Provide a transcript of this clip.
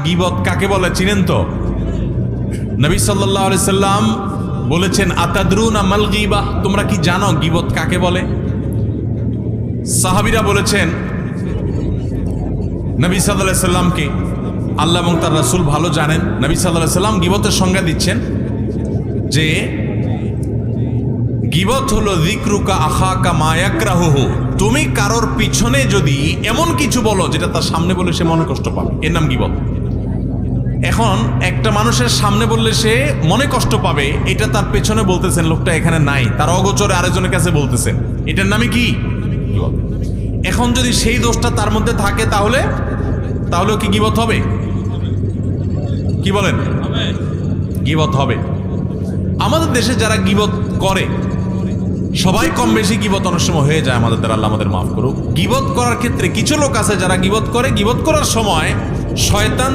গীবত কাকে বলে চিনেন তো? নবী সাল্লাল্লাহু আলাইহি সাল্লাম বলেছেন আতাদরুনা মাল গীবাহ, তোমরা কি জানো গীবত কাকে বলে? সাহাবীরা বলেছেন নবী সাল্লাল্লাহু আলাইহি সাল্লামকে আল্লাহ এবং তার রাসূল ভালো জানেন। নবী সাল্লাল্লাহু আলাইহি সাল্লাম গীবতের সংজ্ঞা দিচ্ছেন যে গীবত হলো যিকরুকা আখাকা মা ইয়াকরাহুহু, তুমি কারোর পিছনে যদি এমন কিছু বলো যেটা তার সামনে বলে সে মনে কষ্ট পাবে, এর নাম গীবত। এখন একটা মানুষের সামনে বললে সে মনে কষ্ট পাবে, এটা তার পেছনে বলতেছেন, লোকটা এখানে নাই, তার অগোচরে আরেকজনের কাছে বলতেছেন, এটার নামে কি গীবত। এখন যদি সেই দোষটা তার মধ্যে থাকে তাহলেও কি গীবত হবে? কি বলেন? গীবত হবে। আমাদের দেশে যারা গীবত করে সবাই কম বেশি গীবত অনেক সময় হয়ে যায় আমাদের দ্বারা, আল্লাহ আমাদের মাফ করুক। গীবত করার ক্ষেত্রে কিছু লোক আছে যারা গীবত করে, গীবত করার সময় শয়তান